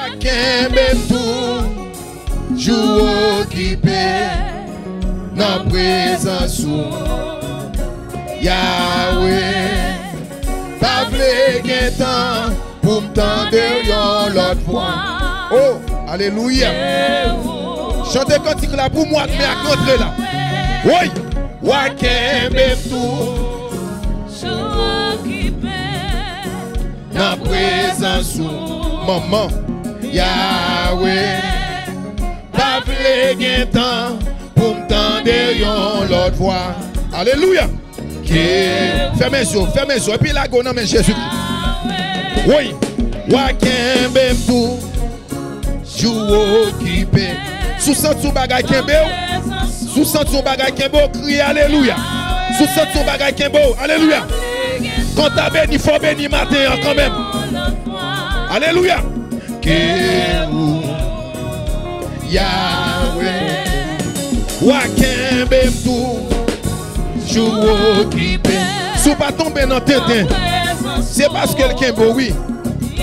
Wakembe tout, jour occupé, dans présence Yahweh. Pas vle gen temps pour m'tendre yon l'autre fois. Oh, alléluia. Chantez cantique là pour moi, mais à contre là. Oui, Wakembe tout, dans présence maman Yahweh. Pas vle gen temps pour m'tendre yon l'autre fois. Alléluia. Fermez les yeux, et puis la go, non mais Jésus. Oui, Wakembe tout, jour occupé. Sous sens bagay kembe, sous sens bagay kembe, crie alléluia. Sous sens bagay kembe, alléluia. Quand t'as béni, faut béni matin quand même. Alléluia. Yahweh, Wakembe tout, jour occupé. Si vous pas tomber dans tes têtes, c'est parce que quelqu'un est beau, oui.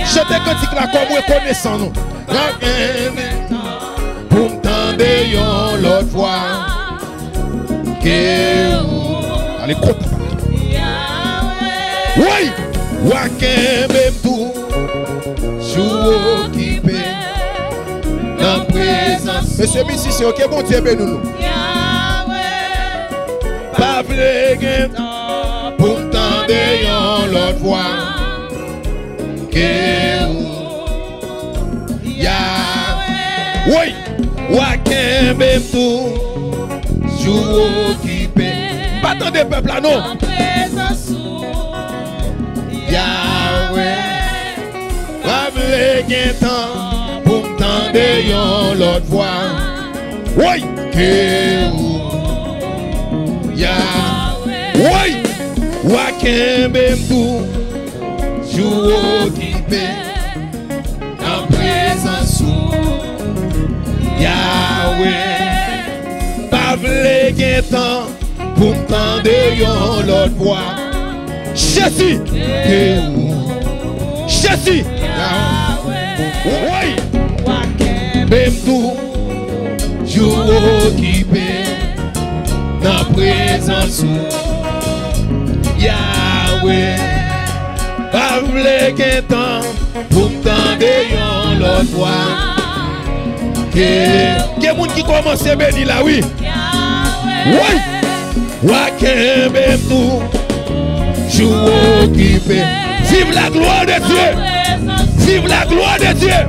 Chantez cantique là comme reconnaissant nous. Pour m'tendre yon l'autre fois. Allez, compte. Oui, Wakembe tout, jour occupé, dans présence. Monsieur Missi, c'est ok, bon Dieu bénis-nous. Pas vle gen temps pour m'tendre yon l'autre fois. Oui, Wakembe tout, jour occupé. Pas tant de peuple là non. Yahweh, pas vle gen temps pour m'tendre yon l'autre fois. Oui, Yahweh, oui, Wakembe tout, jour occupé, en présence Yahweh. Pas vle gen temps pour m'tendre yon l'autre fois. Jésus, Jésus, oui, Wakembe tout, jour occupé, dans présence Yahweh. Pas vle gen temps pour m'tendre yon l'autre fois. Quel monde qui commence à bénir là, oui. Oui, Wakembe tout, jour occupé. Vive la gloire de Dieu. Vive la gloire de Dieu.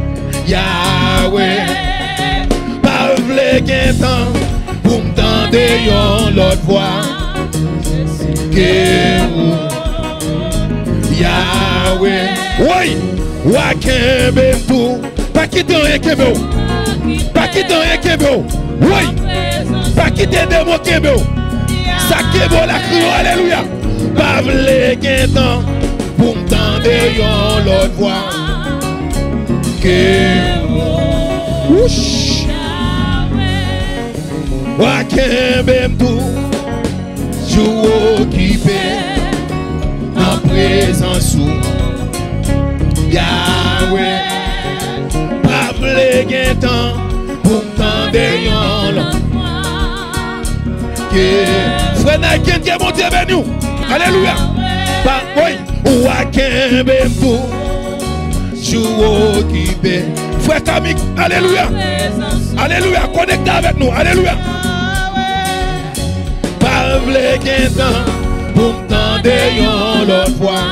Yahweh, pas vle gen temps pour m'tendre yon l'autre fois. Yahweh, oui, Wakembe tout, pas quitter rien kembe, pas quitter rien kembe, oui, pas quitter des mots kembe, ça kembe la crie, alléluia, pas vle gen temps pour m'tendre yon l'autre fois. Wakembe tout, jour occupé, en présence Yahweh. Pas vle gen temps pour m'tendre yon l'autre fois. Frère Naiken, que bon Dieu béni. Alléluia. Oui, Wakembe tout, jour occupé. Frère Kamik, alléluia. Alléluia, connectez avec nous. Alléluia. Pas vle gen temps pour m'tendre yon l'autre fois.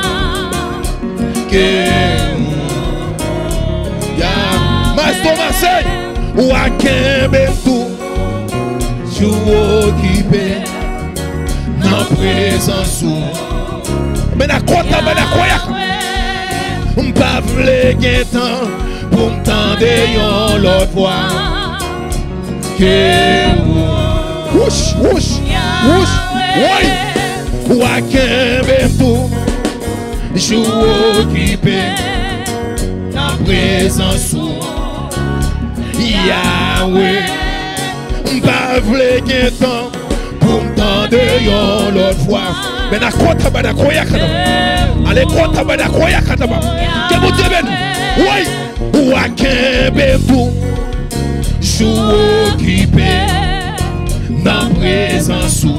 Master Marseille, Wakembe tout, jour occupé, dans présence. Mais na kota, mais na koyak. M'pas vle gen temps pour m'tendre yon l'autre fois. Wouch, wouch, wouch, oui. Wakembe tout, jour occupé, dans présence Yahweh. M'pas vle gen temps pour m'tendre yon l'autre fois. Mais na kota, mais na koyak. Allez, kota, mais na koyak. Que bon Dieu béni. Oui, ou à kembe tout, jou occupé dans présence ou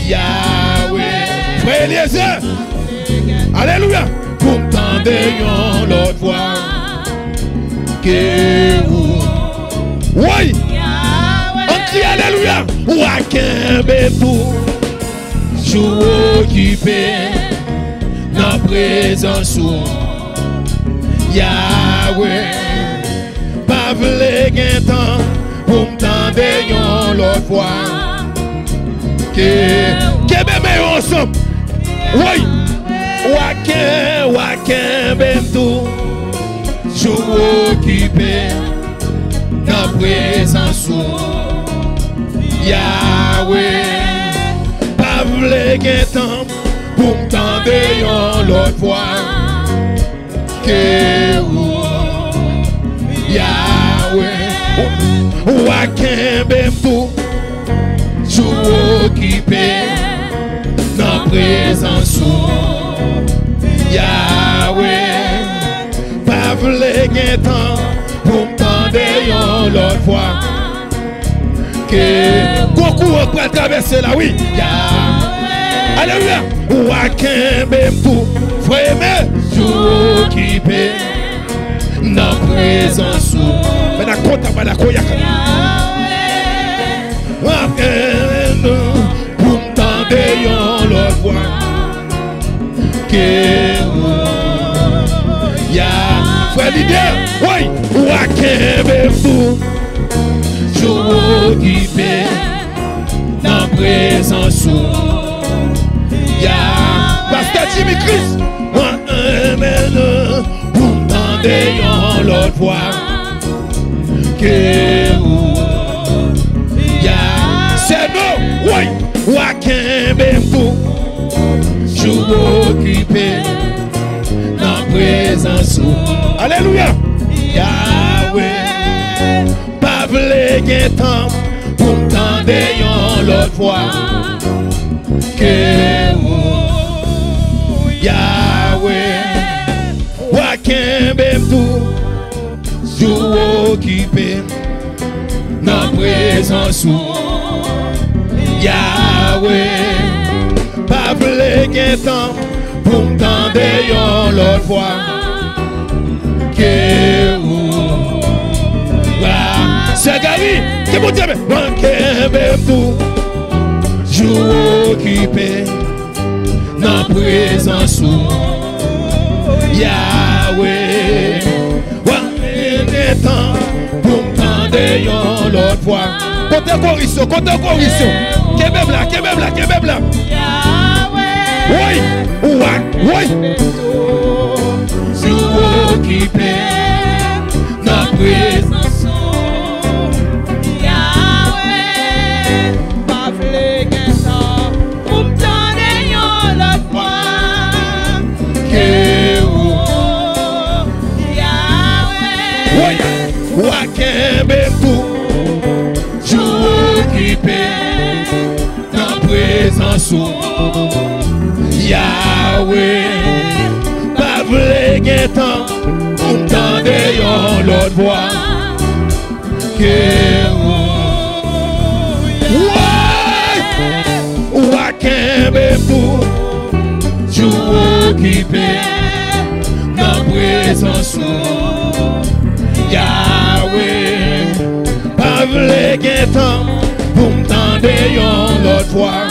Yahweh. Frère Eliezer, alléluia, pour m'tendre yon l'autre voix que ou, oui, on crie alléluia, ou à kembe tout, jou occupé dans présence ou Yahweh. Pas vle gen temps pour m'tendre yon l'autre fois que bébé ensemble. Oui, waken bem tout, jou occupé dans présence ou Yahweh. Pas vle gen temps pour m'tendre yon l'autre fois que Yahweh. Waken bem tout, jou occupé dans présence ou Yahweh. Pas vle gen temps pour m'tendre yon l'autre fois que Goku va traverser la oui. Yahweh. Alléluia. Waken bem tout, frère, jou occupé dans présence ou Manakota Manakoyaka. Pour m'tendre yon l'autre voix que Yah. Frère leader, oui, waken bem tout, jou occupé dans présence ou Yah. Pasteur Jimmy Chris, pour m'tendre yon l'autre voix que Yah. C'est nous, oui, waken bem tout, jou occupé dans présence ou alléluia. Yahweh. Pas vle gen temps pour m'tendre yon l'autre fois que Yahweh. Waken bem tout, jou occupé dans présence ou Yahweh. Pas vle gen temps pour m'tendre yon l'autre fois que c'est Gary qui vous dit waken bem tout, jou occupé dans présence ou Yahweh. Waken temps pour m'tendre yon l'autre fois. Côté Corisson, Kebeb là. Oui, oui. Jou occupé dans présence Yahweh. Pas vle gen temps pour m'tendre yon l'autre fois que Yahweh. Oui, waken bem tout, jou occupé dans présence ou Yahweh. Pas vle gen temps pour m'tendre yon l'autre voix que waken bem tout, jou occupé dans présence ou Yahweh. Pas vle gen temps pour m'tendre yon l'autre voix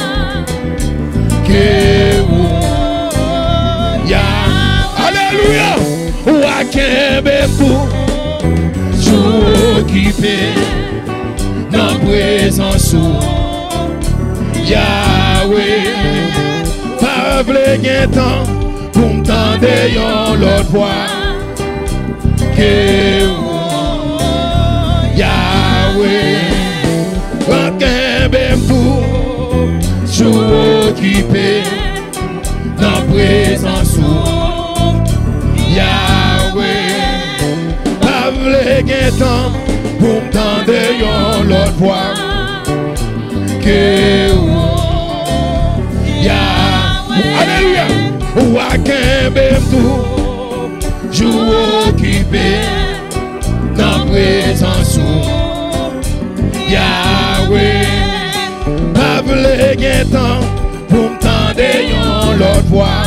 que Yah. Alléluia. Waken bem tout, jou occupé dans présence ou Yahweh. Pas vle gen temps pour m'tendre yon l'autre voix que Yahweh. Waken bem tout, jou occupé dans présence ou Yahweh. Pas vle gen temps pour m'tendre yon l'autre voix que Yahweh. Alléluia. Waken bem tout, jou occupé occuper dans présence Yahweh. Pas vle gen temps pour m'tendre yon l'autre voix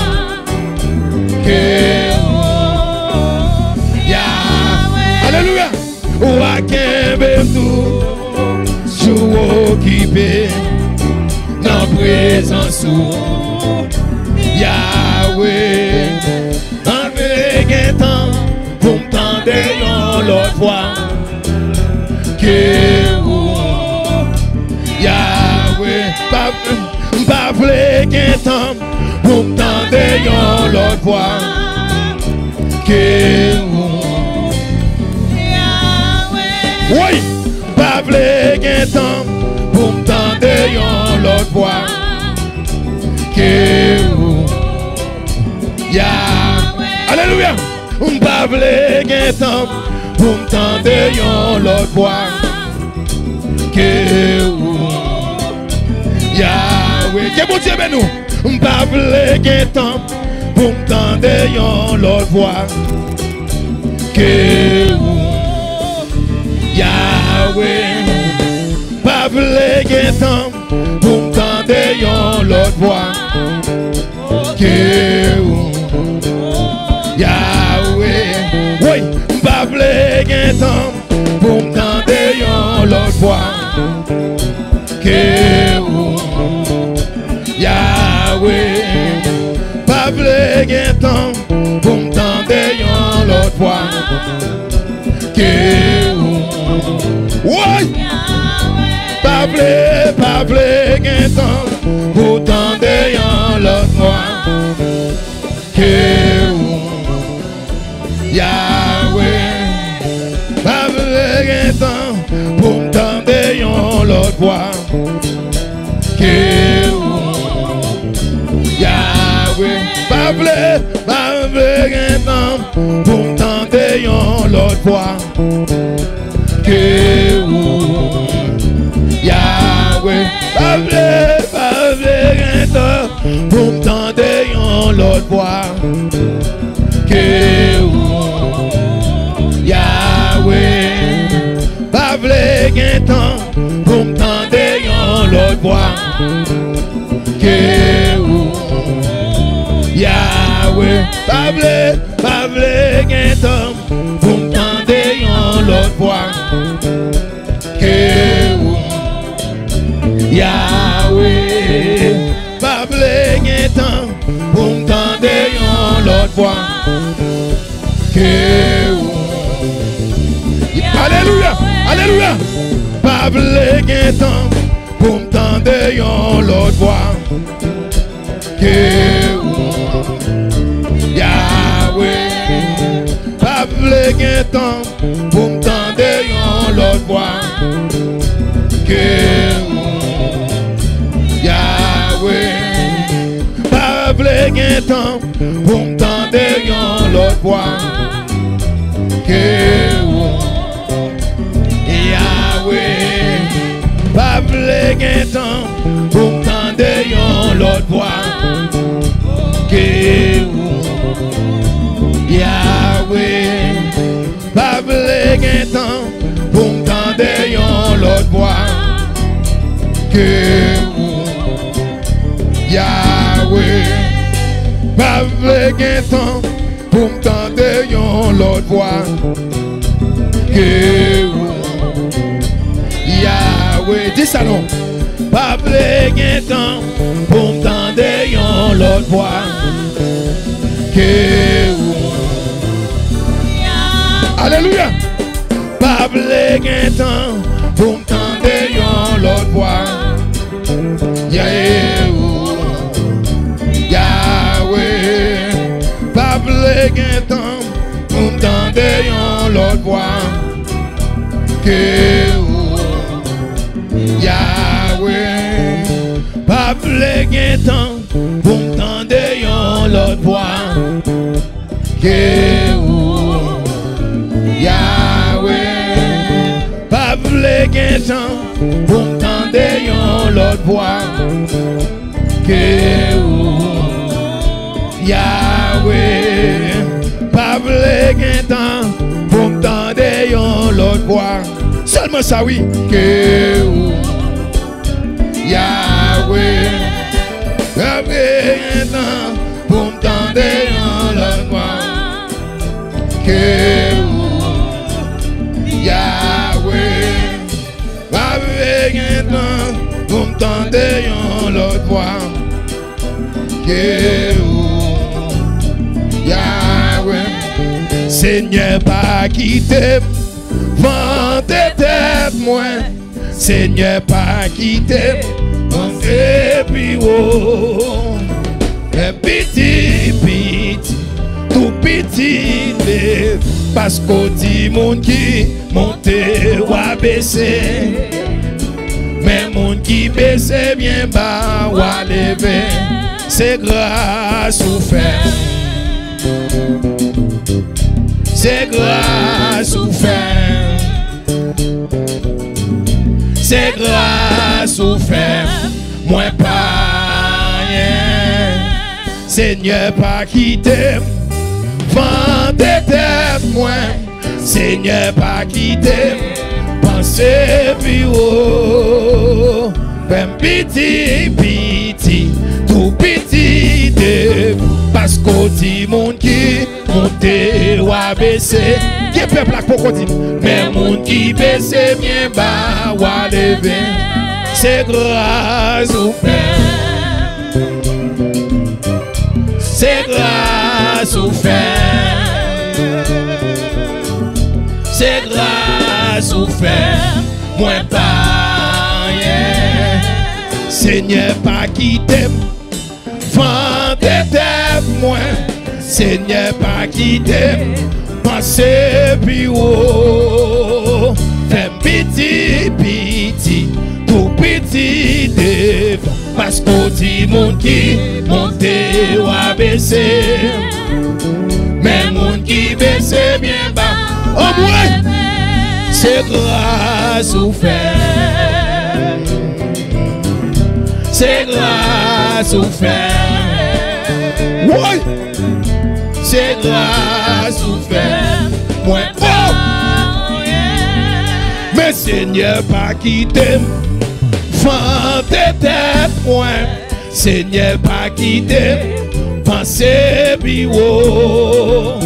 que Yahweh. Alléluia. Ou a kembe tout sou occupé dans présence Yahweh. Pas vle gen temps pour m'tendre yon l'autre voix que Yahweh. Pas vle gen temps pour m'tendre yon l'autre voix que Yahweh. Oui, pas vle gen temps pour m'tendre yon l'autre voix que Yahweh. Alléluia. Pas vle gen temps pour m'tendre yon l'autre voix que Yahweh. Que bon Dieu ben nous. Pas vle gen temps pour m'tendre yon l'autre voix que Yahweh. Pas vle gen temps pour m'tendre yon l'autre voix que Yahweh. Oui, pas vle gen temps pour m'tendre yon l'autre voix que Yahweh. Pas vle gen temps pour m'tendre yon l'autre voix que oui. Pas vle gen temps pour m'tendre yon l'autre voix que Yahweh. Pas vle gen temps pour m'tendre yon l'autre voix que Yahweh. Pas vle gen temps pour m'tendre yon l'autre voix que Yahweh. Pas vle gen temps pour m'tendre yon l'autre voix que Yahweh. Pas vle gen temps pour m'tendre yon l'autre voix que Yahweh. Pas vle gen temps pour m'tendre yon l'autre voix que Yahweh. Pas vle gen temps pour m'tendre yon l'autre voix que Alléluia. Alléluia. Pas vle gen temps pour m'tendre yon l'autre voix que Yahweh. Pas vle gen temps pour m'tendre yon l'autre voix que Yahweh. Pas vle gen temps pour m'tendre yon l'autre voix que Yahweh. Pas vle gen temps pour m'tendre yon l'autre voix que Yahweh. Pas vle gen temps pour m'tendre yon l'autre voix que Yahweh. Pas vle gen temps pour m'tendre yon l'autre voix que Yahweh. Dis ça non. Pas vle gen temps pour m'tendre yon l'autre voix que Alléluia. Pas vle gen temps pour m'tendre yon l'autre voix Yahweh. Pas vle gen temps pour m'tendre yon l'autre voix que Yahweh. Pas vle gen temps pour m'tendre yon l'autre voix que Yahweh. Pas vle gen temps pour m'tendre yon l'autre voix que Yahweh. Pas vle gen temps dimanche ça oui. Que ou Yahweh, Yahweh non pour m'tendre en la gloire. Que ou Yahweh, Yahweh non pour m'tendre en la gloire. Que ou Yahweh, Seigneur pas quitter. Vente tête moi, Seigneur pas quitter, et puis oh, un petit, tout petit, parce qu'au dit monde qui monte ou a baissé, mais monde qui baisse bien bas ou a levé, c'est grâce au fer. C'est grâce au fer. C'est grâce au fer. Moi pas rien. Seigneur pas quitter. Vente tête moi. Seigneur pas quitter. Pensez puis oh. Ben petit, tout petit parce qu'au dit monde qui monte ou a baissé. Qui est peuple là pour qu'on dit? Mais monde qui baisse bien bas ou a levé. C'est grâce au fer. C'est grâce au fer. C'est grâce au fer. Moi pas rien. Seigneur pas quitter. Vente tête moi, Seigneur pas quitter, pensez puis oh, fais petit, tout petit devant, parce qu'au dit monde qui monte ou a baissé, mais monde qui baisse bien bas, oh ouais, c'est grâce au fer. C'est grâce au fer. Oui. C'est grâce au fer. Moi oh. Mais Seigneur pas quitter. Fente tête moi. Seigneur pas quitter. Pensez puis oh.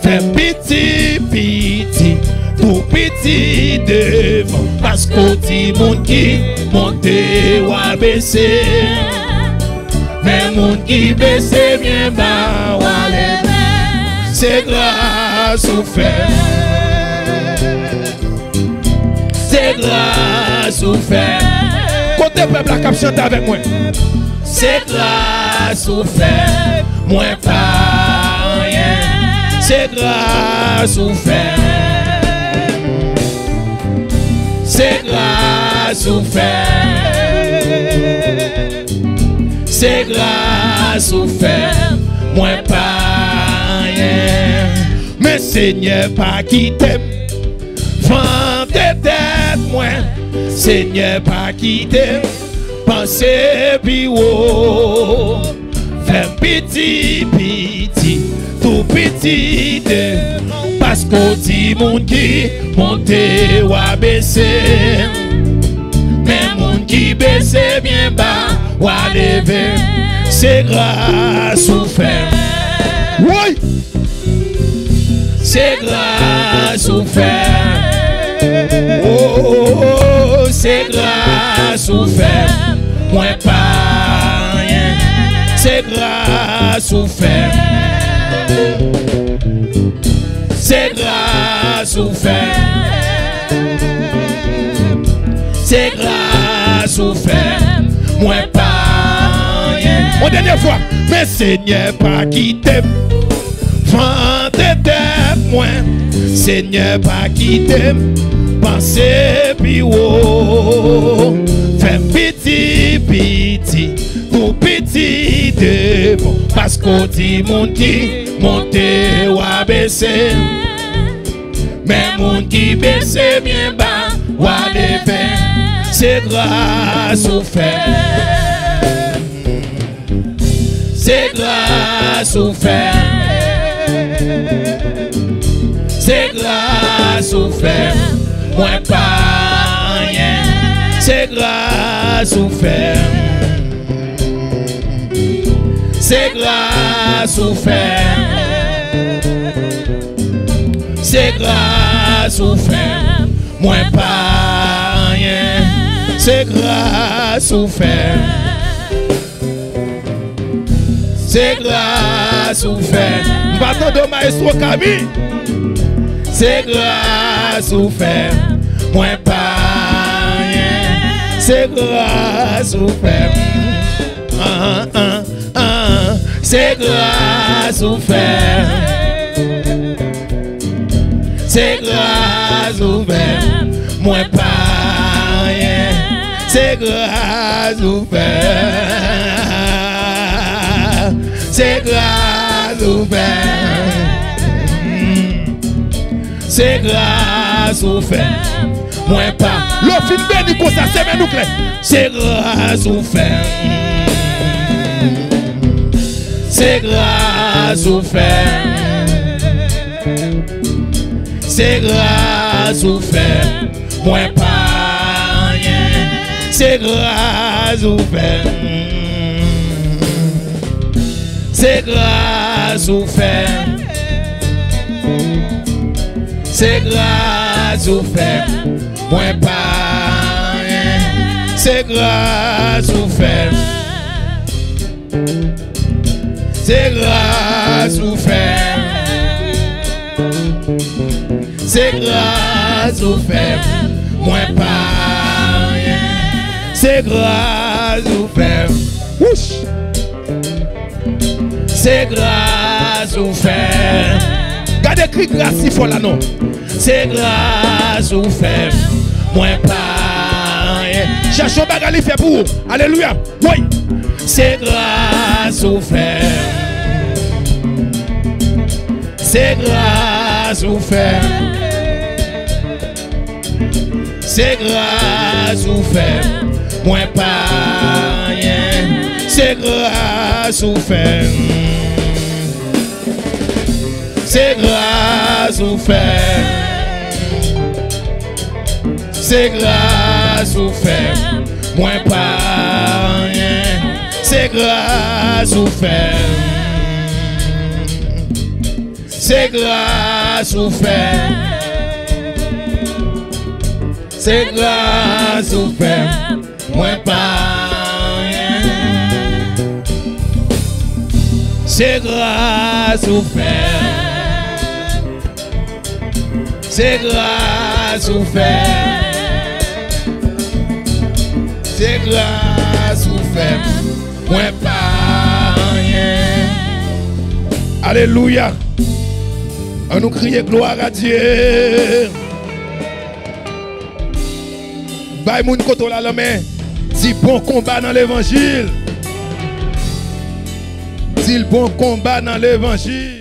Fais petit, tout petit devant. Parce qu'au dit monde qui monte ou a baissé. Mais monde qui baisse bien bas ou a levé. C'est grâce au fer. C'est grâce au fer. Côté peuple la cap chante avec moi. C'est grâce au fer. Moi pas rien. C'est grâce au fer. C'est grâce au fer. C'est grâce au fer. Moi pas rien. Mais Seigneur pas quitter. Vente tête moi. Seigneur pas quitter. Pensez puis oh. Fais petit, tout petit parce qu'au dit monde qui monte ou a baissé. Mais monde qui baisse bien bas ou a levé. C'est grâce au fer. Oui. C'est grâce au fer. Oh, c'est grâce au fer. Moi pas rien. C'est grâce au fer. C'est grâce au fer. C'est grâce au fer. Moi pas rien. Une dernière fois. Mais Seigneur pas quitter. Vente tête moi. Seigneur pas quitter. Pensez puis oh. Fais petit, tout petit devant. Parce qu'au dit monde qui monte ou a baissé. Mais monde qui baisse bien bas ou a levé. C'est grâce au fer. C'est grâce au fer. C'est grâce au fer. Moi pas c'est grâce ou fait. C'est grâce ou fait. C'est grâce ou fait. Moi pas rien. C'est grâce ou fait. C'est grâce ou fait. M'attends de maestro Camille. C'est grâce ou fait. Moi pas rien. C'est grâce ou fait. C'est grâce ou fait. C'est grâce ou fait. Moi pas rien. C'est grâce ou fait. C'est grâce ou fait. C'est grâce ou fait. Moi pas. Le film béni comme ça, c'est même nous clair. C'est grâce ou fait. C'est grâce ou fait. C'est grâce ou fait. Moi pas rien. C'est grâce ou fait. C'est grâce ou fait. C'est grâce ou fait. Moi pas rien. C'est grâce ou fait. C'est grâce ou fait. C'est grâce ou fait. Moi pas rien. C'est grâce ou fait. Ouch. C'est grâce ou fait. Gardez cri grâce si faut là non. C'est grâce ou fait. Moi pas rien. Cherchons bagali fait pour vous. Alléluia. Oui. C'est grâce ou fait. C'est grâce ou fait. C'est grâce ou fait. Moi pas rien. C'est grâce ou fait. C'est grâce ou fait. C'est grâce ou fait. Moi pas rien. C'est grâce ou fait. C'est grâce ou fait. C'est grâce ou fait. Moi pas rien. C'est grâce ou fait. C'est grâce ou fait. C'est grâce ou fait. Moi pas rien. Alléluia. On nous crie gloire à Dieu. Bye moun koto la main. Dis bon combat dans l'évangile. Dis le bon combat dans l'évangile.